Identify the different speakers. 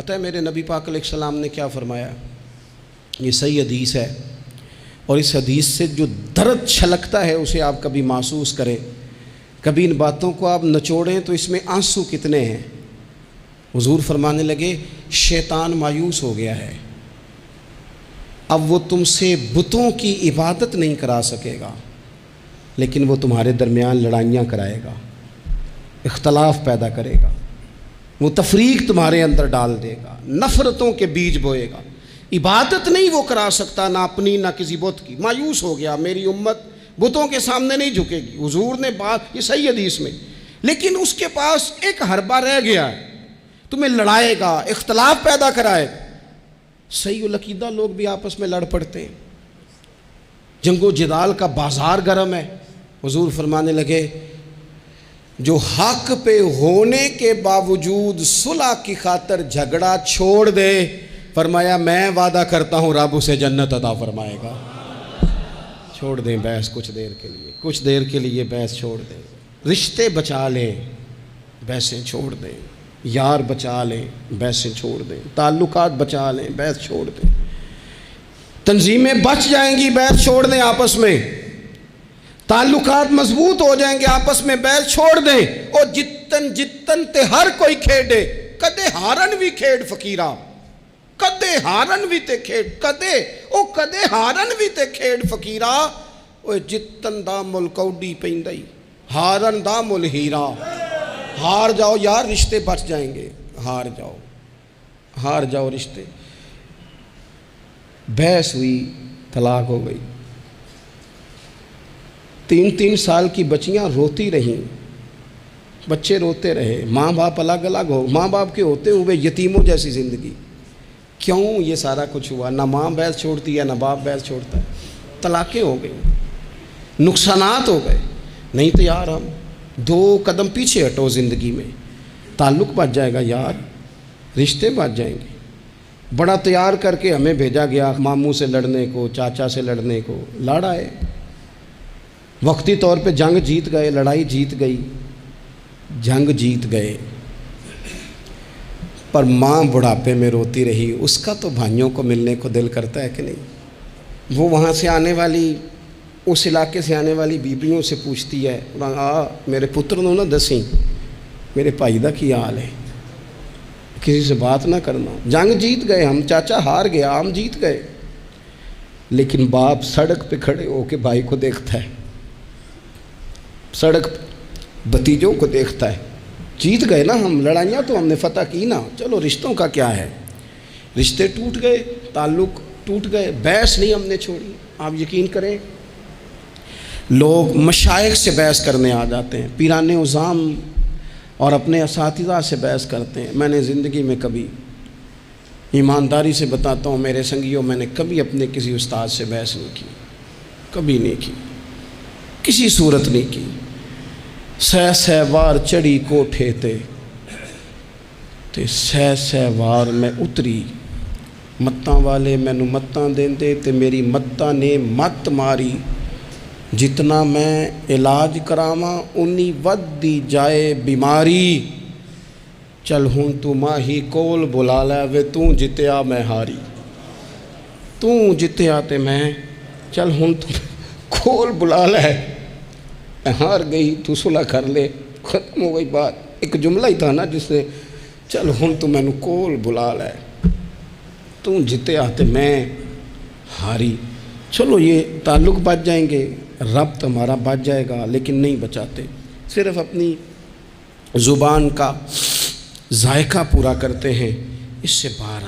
Speaker 1: پتہ ہے میرے نبی پاک علیہ السلام نے کیا فرمایا؟ یہ صحیح حدیث ہے، اور اس حدیث سے جو درد چھلکتا ہے اسے آپ کبھی محسوس کریں، کبھی ان باتوں کو آپ نچوڑیں تو اس میں آنسو کتنے ہیں۔ حضور فرمانے لگے شیطان مایوس ہو گیا ہے، اب وہ تم سے بتوں کی عبادت نہیں کرا سکے گا، لیکن وہ تمہارے درمیان لڑائیاں کرائے گا، اختلاف پیدا کرے گا، وہ تفریق تمہارے اندر ڈال دے گا، نفرتوں کے بیج بوئے گا۔ عبادت نہیں وہ کرا سکتا، نہ اپنی نہ کسی بت کی۔ مایوس ہو گیا، میری امت بتوں کے سامنے نہیں جھکے گی۔ حضور نے بات یہ صحیح حدیث میں، لیکن اس کے پاس ایک حربہ رہ گیا ہے، تمہیں لڑائے گا، اختلاف پیدا کرائے گا۔ صحیح العقیدہ لوگ بھی آپس میں لڑ پڑتے ہیں، جنگ و جدال کا بازار گرم ہے۔ حضور فرمانے لگے جو حق پہ ہونے کے باوجود صلح کی خاطر جھگڑا چھوڑ دے، فرمایا میں وعدہ کرتا ہوں رب اسے جنت عطا فرمائے گا۔ چھوڑ دیں بحث کچھ دیر کے لیے بحث چھوڑ دیں، رشتے بچا لیں، بحثیں چھوڑ دیں، یار بچا لیں، بحثیں چھوڑ دیں، تعلقات بچا لیں، بحث چھوڑ دیں، تنظیمیں بچ جائیں گی، بحث چھوڑ دیں، آپس میں تعلقات مضبوط ہو جائیں گے، آپس میں بحث چھوڑ دیں۔ اور جتن تے ہر کوئی کھیڈے، کدے ہارن بھی کھیڈ فقیرہ، کدے ہارن بھی تے کھیڈ، کدے ہارن بھی تے کھیڈ فقیرہ، اوے جتن دا مل کوڈی پیندائی، ہارن دا مل ہیرا۔ ہار جاؤ یار، رشتے بچ جائیں گے، ہار جاؤ رشتے۔ بحث ہوئی، طلاق ہو گئی، 3 سال کی بچیاں روتی رہیں، بچے روتے رہے، ماں باپ الگ الگ ہو، ماں باپ کے ہوتے ہوئے یتیموں جیسی زندگی۔ کیوں یہ سارا کچھ ہوا؟ نہ ماں بحث چھوڑتی ہے، نہ باپ بحث چھوڑتا ہے، طلاقیں ہو گئی، نقصانات ہو گئے۔ نہیں تو یار ہم 2 قدم پیچھے ہٹو زندگی میں، تعلق بچ جائے گا یار، رشتے بچ جائیں گے۔ بڑا تیار کر کے ہمیں بھیجا گیا ماموں سے لڑنے کو، چاچا سے لڑنے کو، لڑا ہے، وقتی طور پہ جنگ جیت گئے، لڑائی جیت گئی، جنگ جیت گئے، پر ماں بڑھاپے میں روتی رہی۔ اس کا تو بھائیوں کو ملنے کو دل کرتا ہے کہ نہیں؟ وہ وہاں سے آنے والی، اس علاقے سے آنے والی بیبیوں سے پوچھتی ہے میرے پتر نو نہ دسیں میرے بھائی دا کی حال ہے، کسی سے بات نہ کرنا۔ جنگ جیت گئے ہم، چاچا ہار گیا، ہم جیت گئے، لیکن باپ سڑک پہ کھڑے ہو کے بھائی کو دیکھتا ہے، سڑک بھتیجوں کو دیکھتا ہے۔ جیت گئے نا ہم، لڑائیاں تو ہم نے فتح کی نا، چلو رشتوں کا کیا ہے؟ رشتے ٹوٹ گئے، تعلق ٹوٹ گئے، بحث نہیں ہم نے چھوڑی۔ آپ یقین کریں لوگ مشائخ سے بحث کرنے آ جاتے ہیں، پیران عظام اور اپنے اساتذہ سے بحث کرتے ہیں۔ میں نے زندگی میں کبھی، ایمانداری سے بتاتا ہوں میرے سنگیوں، میں نے کبھی اپنے کسی استاد سے بحث نہیں کی، کبھی نہیں کی، کسی صورت نہیں کی۔ سہ وار چڑھی کوٹھے تے سہ وار میں اتری، متاں والے مینوں متاں دیندے تے میری متاں نے مت ماری، جتنا میں علاج کراواں اُنی ودی جائے بیماری، چل ہن تو ماہی کول بلا لے وے توں جتیا میں ہاری، توں جتیا تے میں، چل ہن تو کول بلا لے، میں ہار گئی تو صلح کر لے، ختم ہو گئی بات۔ ایک جملہ ہی تھا نا جس سے چل ہن تو مینوں کول بلا لے، توں جتیا تے میں ہاری۔ چلو یہ تعلق بچ جائیں گے، ربط ہمارا بچ جائے گا، لیکن نہیں بچاتے، صرف اپنی زبان کا ذائقہ پورا کرتے ہیں، اس سے باہر